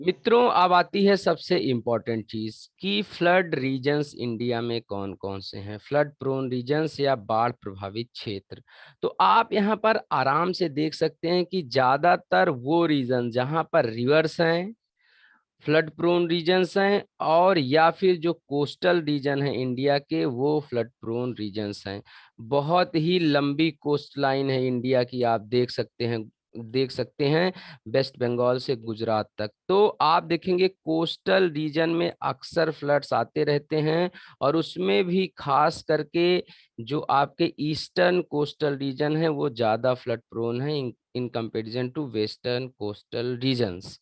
मित्रों, अब आती है सबसे इम्पोर्टेंट चीज कि फ्लड रीजन्स इंडिया में कौन कौन से हैं, फ्लड प्रोन रीजन्स या बाढ़ प्रभावित क्षेत्र। तो आप यहाँ पर आराम से देख सकते हैं कि ज्यादातर वो रीजन जहाँ पर रिवर्स हैं, फ्लड प्रोन रीजन्स हैं, और या फिर जो कोस्टल रीजन है इंडिया के वो फ्लड प्रोन रीजन्स हैं। बहुत ही लंबी कोस्ट लाइन है इंडिया की, आप देख सकते हैं वेस्ट बंगाल से गुजरात तक। तो आप देखेंगे कोस्टल रीजन में अक्सर फ्लड्स आते रहते हैं, और उसमें भी खास करके जो आपके ईस्टर्न कोस्टल रीजन है वो ज्यादा फ्लड प्रोन है in comparison to western coastal regions.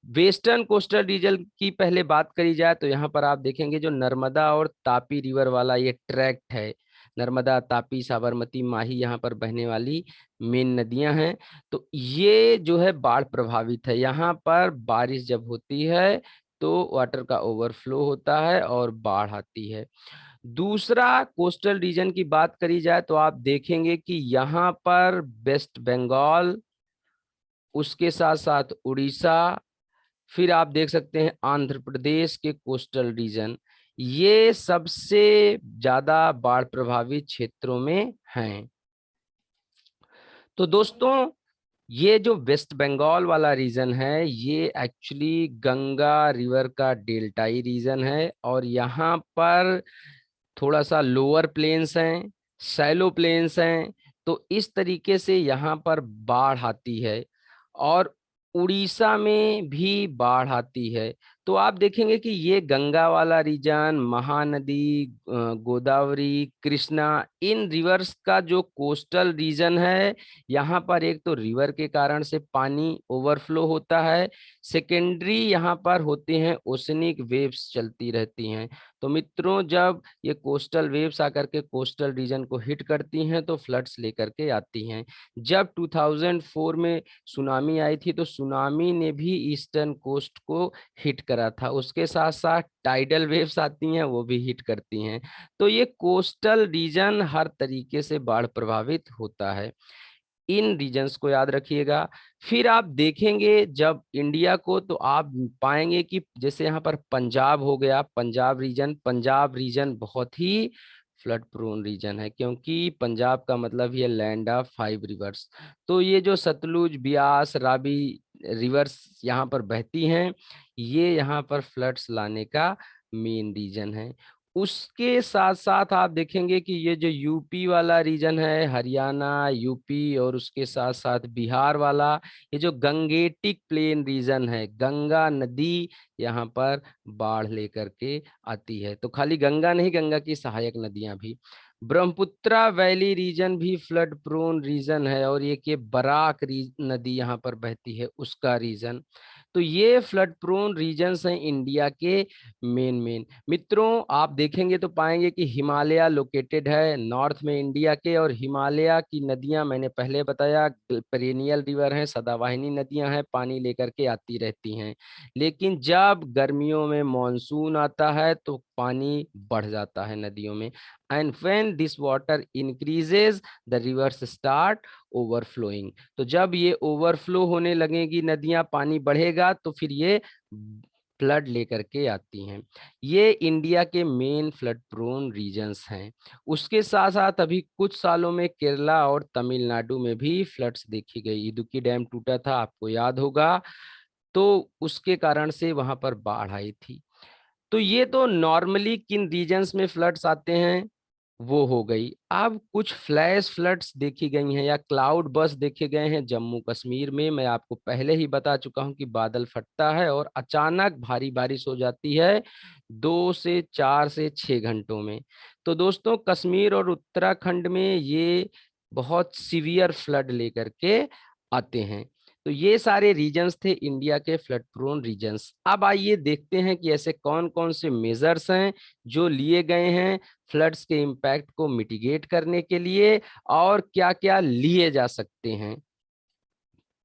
Western coastal region की पहले बात करी जाए तो यहाँ पर आप देखेंगे जो नर्मदा और तापी रिवर वाला ये ट्रैक्ट है, नर्मदा तापी साबरमती माही यहाँ पर बहने वाली मेन नदियां हैं। तो ये जो है बाढ़ प्रभावित है, यहाँ पर बारिश जब होती है तो वाटर का ओवरफ्लो होता है और बाढ़ आती है। दूसरा कोस्टल रीजन की बात करी जाए तो आप देखेंगे कि यहाँ पर वेस्ट बंगाल, उसके साथ साथ उड़ीसा, फिर आप देख सकते हैं आंध्र प्रदेश के कोस्टल रीजन, ये सबसे ज्यादा बाढ़ प्रभावित क्षेत्रों में हैं। तो दोस्तों, ये जो वेस्ट बंगाल वाला रीजन है ये एक्चुअली गंगा रिवर का डेल्टाई रीजन है, और यहाँ पर थोड़ा सा लोअर प्लेन्स हैं, शैलो प्लेन्स हैं। तो इस तरीके से यहाँ पर बाढ़ आती है, और उड़ीसा में भी बाढ़ आती है। तो आप देखेंगे कि ये गंगा वाला रीजन, महानदी, गोदावरी, कृष्णा, इन रिवर्स का जो कोस्टल रीजन है, यहाँ पर एक तो रिवर के कारण से पानी ओवरफ्लो होता है, सेकेंडरी यहाँ पर होते हैं ओशनिक वेव्स चलती रहती हैं। तो मित्रों, जब ये कोस्टल वेव्स आकर के कोस्टल रीजन को हिट करती हैं तो फ्लड्स लेकर के आती हैं। जब 2004 में सुनामी आई थी तो सुनामी ने भी ईस्टर्न कोस्ट को हिट करा था, उसके साथ साथ टाइडल वेव्स आती हैं वो भी हिट करती हैं। तो ये कोस्टल रीजन हर तरीके से बाढ़ प्रभावित होता है, इन रीजन्स को याद रखिएगा। फिर आप देखेंगे जब इंडिया को तो आप पाएंगे कि जैसे यहाँ पर पंजाब हो गया, पंजाब रीजन बहुत ही फ्लड प्रोन रीजन है, क्योंकि पंजाब का मतलब ही है लैंड ऑफ 5 रिवर्स। तो ये जो सतलुज, ब्यास, रावी रिवर्स यहाँ पर बहती हैं, ये यहाँ पर फ्लड्स लाने का मेन रीजन है। उसके साथ साथ आप देखेंगे कि ये जो यूपी वाला रीजन है, हरियाणा, यूपी, और उसके साथ साथ बिहार वाला, ये जो गंगेटिक प्लेन रीजन है, गंगा नदी यहाँ पर बाढ़ लेकर के आती है। तो खाली गंगा नहीं, गंगा की सहायक नदियां भी, ब्रह्मपुत्रा वैली रीजन भी फ्लड प्रोन रीजन है, और ये कि बराक नदी यहाँ पर बहती है उसका रीजन। तो ये फ्लड प्रोन रीजन्स हैं इंडिया के मेन। मित्रों, आप देखेंगे तो पाएंगे कि हिमालय लोकेटेड है नॉर्थ में इंडिया के, और हिमालय की नदियां मैंने पहले बताया पेरेनियल रिवर हैं, सदावाहिनी नदियां हैं, पानी लेकर के आती रहती हैं। लेकिन जब गर्मियों में मॉनसून आता है तो पानी बढ़ जाता है नदियों में, and when this water increases the reverse start overflowing. तो जब ये ओवरफ्लो होने लगेगी नदियां, पानी बढ़ेगा, तो फिर ये फ्लड लेकर के आती हैं। ये इंडिया के मेन फ्लड प्रोन रीजन्स हैं। उसके साथ साथ अभी कुछ सालों में केरला और तमिलनाडु में भी फ्लड्स देखी गई, इदुक्की डैम टूटा था, आपको याद होगा, तो उसके कारण से वहां पर बाढ़ आई थी। तो ये तो नॉर्मली किन रीजन्स में फ्लड्स आते हैं वो हो गई। अब कुछ फ्लैश फ्लड्स देखी गई हैं या क्लाउड बर्स्ट देखे गए हैं जम्मू कश्मीर में। मैं आपको पहले ही बता चुका हूं कि बादल फटता है और अचानक भारी बारिश हो जाती है 2 से 4 से 6 घंटों में। तो दोस्तों, कश्मीर और उत्तराखंड में ये बहुत सीवियर फ्लड लेकर के आते हैं। तो ये सारे रीजन्स थे इंडिया के फ्लड प्रोन रीजन्स। अब आइए देखते हैं कि ऐसे कौन कौन से मेजर्स हैं जो लिए गए हैं फ्लड्स के इम्पैक्ट को मिटिगेट करने के लिए, और क्या क्या लिए जा सकते हैं।